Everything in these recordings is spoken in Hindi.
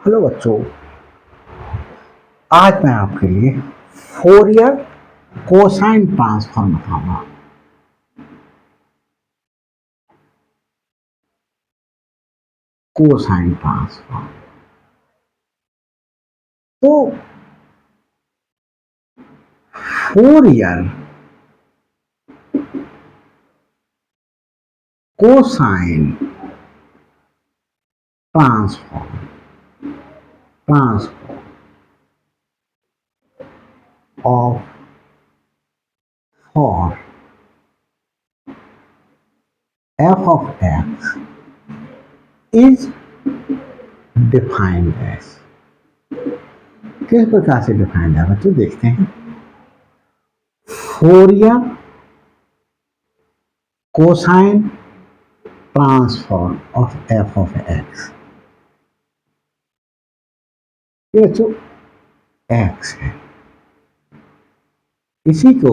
हेलो बच्चों, आज मैं आपके लिए फोरियर कोसाइन ट्रांसफॉर्म बताऊंगा। कोसाइन ट्रांसफॉर्म तो Fourier cosine transform transform of for F of X is defined as. किस प्रकार से डिफाइंड है बच्चों, देखते हैं। Fourier cosine transform of F of X, ये बच्चों एक्स है। इसी को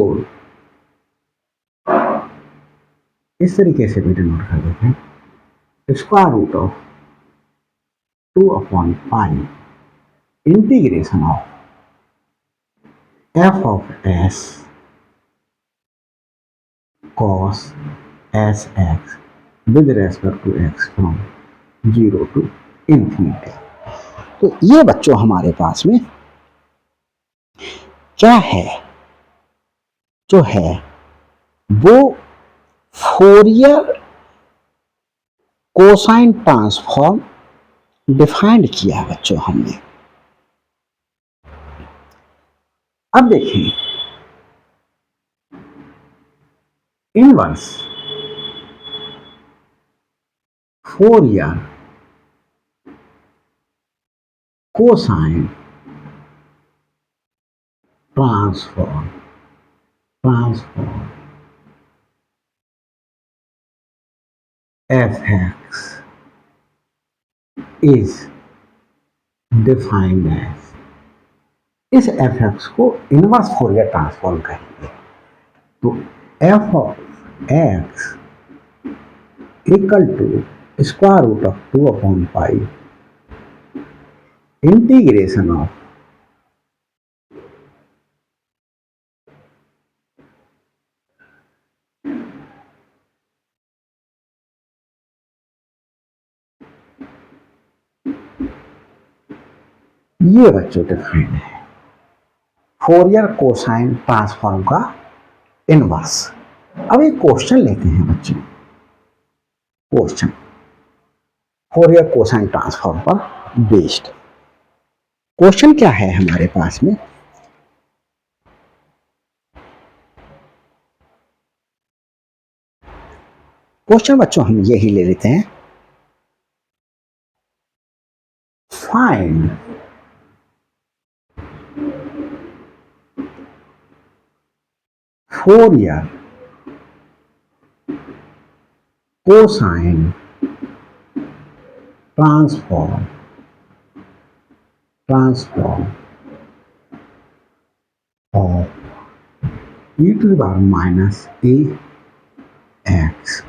इस तरीके से भी डिनोट कर देते हैं, स्क्वायर रूट ऑफ 2/पाई integration of F of S cos S X with respect to X from 0 to infinity. तो ये बच्चों हमारे पास में क्या है, जो है वो फोरियर कोसाइन ट्रांसफॉर्म डिफाइंड किया है बच्चों हमने। अब देखिए, inverse Fourier cosine transform F X is defined as, इस एफ एक्स को इनवर्स फोरियर ट्रांसफॉर्म कहेंगे। तो F of X equal to square root of 2/पाई इंटीग्रेशन ऑफ ये बच्चों डिफाइंड है फोरियर कोसाइन ट्रांसफॉर्म का इनवर्स। अब एक क्वेश्चन लेते हैं बच्चों, क्वेश्चन फोरियर कोसाइन ट्रांसफॉर्म पर बेस्ड। क्वेश्चन क्या है हमारे पास में, क्वेश्चन बच्चों हम यही ले लेते हैं, find Fourier cosine transform of e to the power minus A X,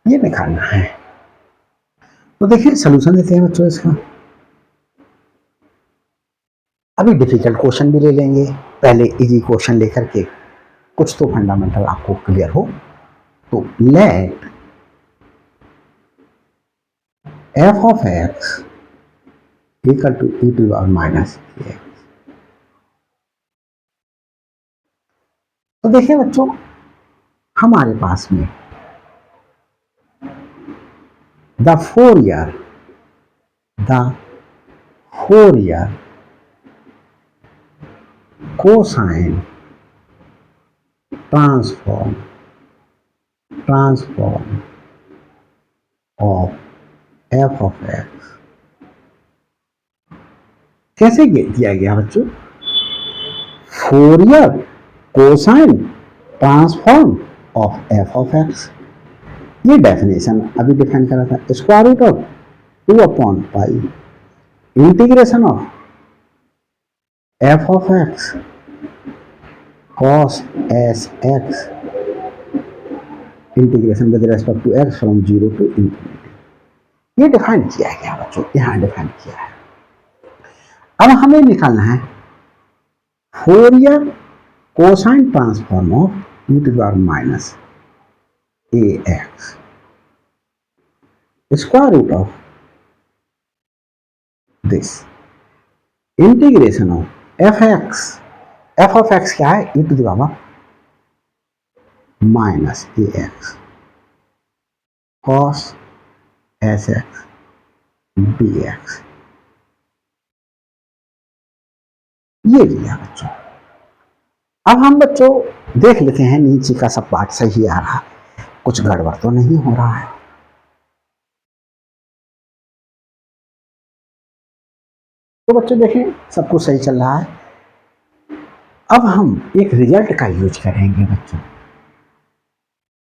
ये निकालना है। तो देखिए सलूशन देते हैं बच्चों इसका। अभी डिफिकल्ट क्वेश्चन भी ले लेंगे, पहले इजी क्वेश्चन लेकर के कुछ तो फंडामेंटल आपको क्लियर हो। तो let F of X equal to e to the power minus X. तो देखिए बच्चों, हमारे पास में the Fourier cosine transform of F of X कैसे दिया गया बच्चों, Fourier cosine transform of F of X. ये डेफिनेशन अभी डिफाइन करा था, स्क्वायर रूट ऑफ 2/पाई integration of F of X cos S X integration with respect to X from 0 to infinity. ये डिफाइन किया है क्या बच्चों, यहाँ डिफाइन किया है। अब हमें निकालना है Fourier cosine transform of E to the power minus A X square root of this integration of F X, F of X क्या है, E to the power minus A X cos S X D X, ये लिया बच्चों। अब हम बच्चों देख लेते हैं नीचे का सब पार्ट सही आ रहा है, कुछ गड़बड़ तो नहीं हो रहा है। तो बच्चों देखें सब कुछ सही चल रहा है। अब हम एक रिजल्ट का यूज करेंगे बच्चों।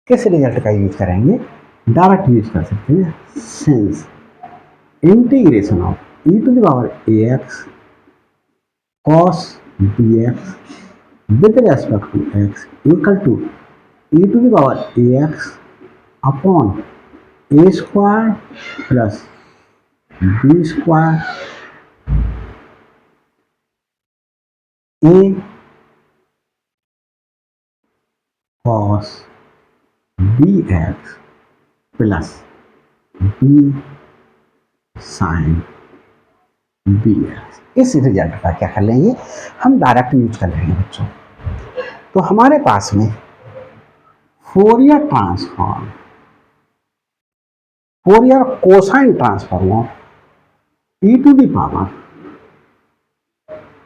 किस रिजल्ट का यूज करेंगे, डायरेक्ट यूज कर सकते हैं, since integration of E to the power A X cos dx with respect to x equal to e to the power ax upon a square plus b square a cos bx plus b sin bx। इस रिजल्ट का क्या कर लेंगे, हम डायरेक्ट यूज कर लेंगे बच्चों। तो हमारे पास में Fourier transform, Fourier cosine transform of E to the power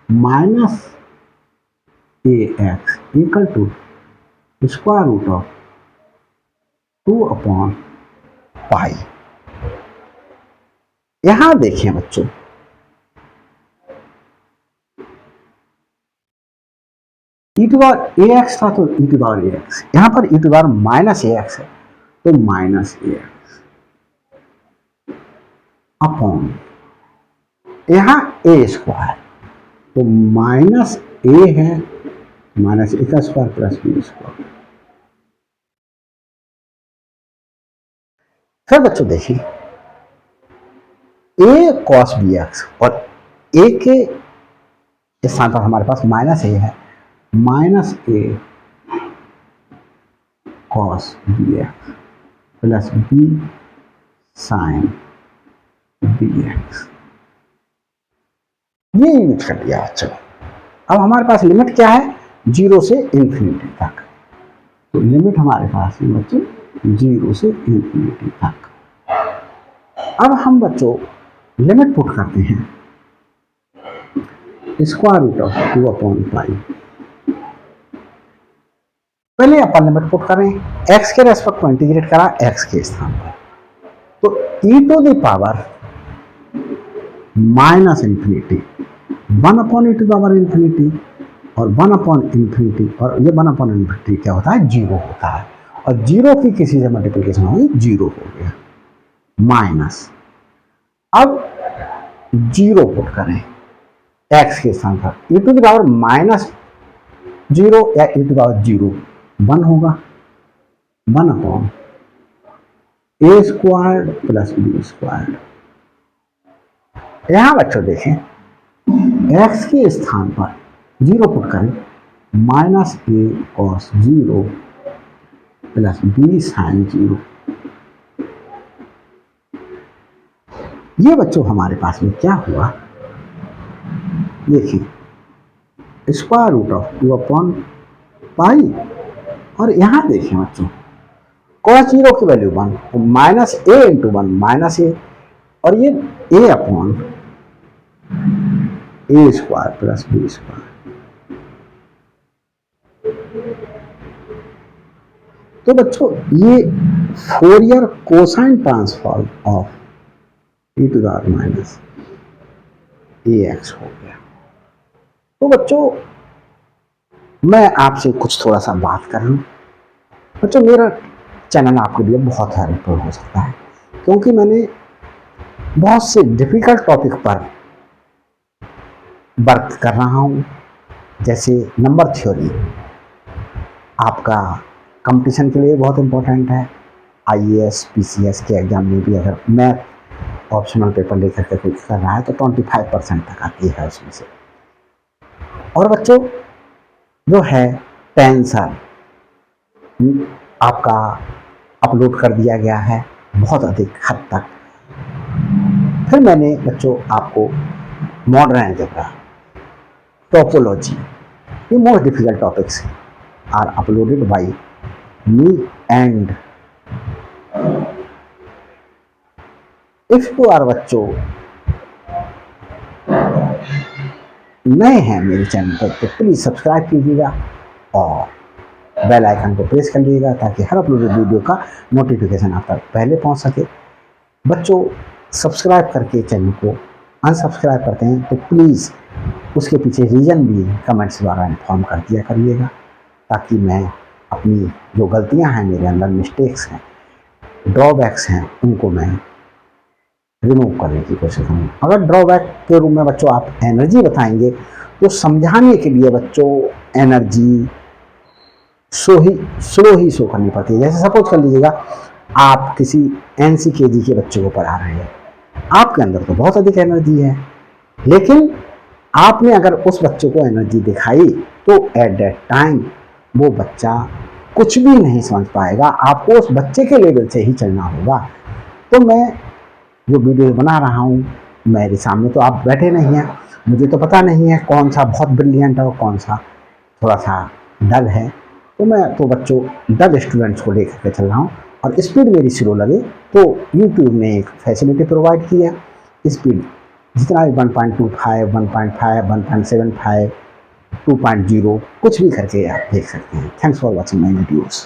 minus A X equal to square root of 2/पाई। यहां देखिए बच्चों, E to power A X था तो E to power A X, यहां पर E to power minus A X है तो माइनस ए एक्स अपॉन यहां ए स्क्वायर, तो माइनस ए है, माइनस ए का स्क्वायर प्लस बी स्क्वायर। फिर बच्चों देखिए ए कॉस बी एक्स, और ए के स्थान पर हमारे पास माइनस ए है, minus A cos B X plus B sine B X, ये यूज कर लिया बच्चों। अब हमारे पास लिमिट क्या है, 0 से इंफिनिटी तक। तो लिमिट हमारे पास है बच्चों 0 से इंफिनिटी तक। अब हम बच्चों लिमिट पुट करते हैं, स्क्वायर रूट ऑफ 2/पाई। पहले अपन लिमिट पुट करें, x के रेस्पेक्ट में इंटीग्रेट करा x के स्थान पर, तो e to the power minus infinity 1/e to the power infinity और 1/इंफिनिटी, और ये 1/इंफिनिटी क्या होता है, 0 होता है, और 0 की किसी से मल्टीप्लिकेशन होगी 0 हो गया माइनस। अब 0 पुट करें x के स्थान पर, e to the power minus 0 या e टू द पावर 0 1 होगा, 1/a square plus B square. यहां बच्चों देखें x के स्थान पर 0 पुट करें, minus A cos 0 plus B sign 0। ये बच्चों हमारे पास में क्या हुआ, देखिए स्क्वायर रूट ऑफ 2/पाई, और यहां देखिए बच्चों cos 0 की वैल्यू 1, तो minus A into 1 minus A, और ये a upon A square plus B square. तो बच्चों ये Fourier cosine transform of e to the power minus A X हो गया। तो बच्चों मैं आपसे कुछ थोड़ा सा बात कर लूं बच्चों, मेरा चैनल आपके लिए बहुत हेल्पफुल हो सकता है, क्योंकि मैंने बहुत से डिफिकल्ट टॉपिक पर वर्क कर रहा हूँ, जैसे नंबर थ्योरी आपका कंपटीशन के लिए बहुत इंपॉर्टेंट है, आईएएस पीसीएस के एग्जाम में भी अगर मैथ ऑप्शनल पेपर लेकर के कुछ कर रहा है तो 25% तक आती है उसमें से। और बच्चों जो है टेंसर आपका अपलोड कर दिया गया है बहुत अधिक हद तक। फिर मैंने बच्चों आपको मॉडर्न अलजेब्रा, टोपोलॉजी, ये most difficult topics are uploaded by me and if you are बच्चों नए हैं मेरे चैनल पर तो प्लीज़ सब्सक्राइब कीजिएगा और बेल आइकन को प्रेस कर लीजिएगा ताकि हर अपलोडेड वीडियो का नोटिफिकेशन आप तक पहले पहुंच सके। बच्चों सब्सक्राइब करके चैनल को अनसब्सक्राइब करते हैं तो प्लीज़ उसके पीछे रीज़न भी कमेंट्स द्वारा इन्फॉर्म कर दिया करिएगा ताकि मैं अपनी जो गलतियां हैं, मेरे अंदर मिस्टेक्स हैं, ड्रॉबैक्स हैं, उनको मैं रिमूव करने की कोशिश करूँ। अगर ड्रॉबैक के रूप में बच्चों आप एनर्जी बताएंगे तो समझाने के लिए बच्चों एनर्जी स्लो ही शो करनी पड़ती है। जैसे सपोज कर लीजिएगा आप किसी NCKG के बच्चों को पढ़ा रहे हैं, आपके अंदर तो बहुत अधिक एनर्जी है, लेकिन आपने अगर उस बच्चे को एनर्जी दिखाई तो एट दैट टाइम वो बच्चा कुछ भी नहीं समझ पाएगा। आपको उस बच्चे के लेवल से ही चलना होगा। तो मैं जो वीडियो बना रहा हूँ, मेरे सामने तो आप बैठे नहीं हैं, मुझे तो पता नहीं है कौन सा बहुत ब्रिलियंट है और कौन सा थोड़ा सा डल है। तो मैं तो बच्चों डल स्टूडेंट्स को लेकर के चल रहा हूँ और स्पीड मेरी स्लो लगे तो यूट्यूब ने एक फैसिलिटी प्रोवाइड की है। स्पीड जितना भी 1.25, 1.5, 1.75, 2.0 कुछ भी करके आप देख सकते हैं। Thanks for watching my videos.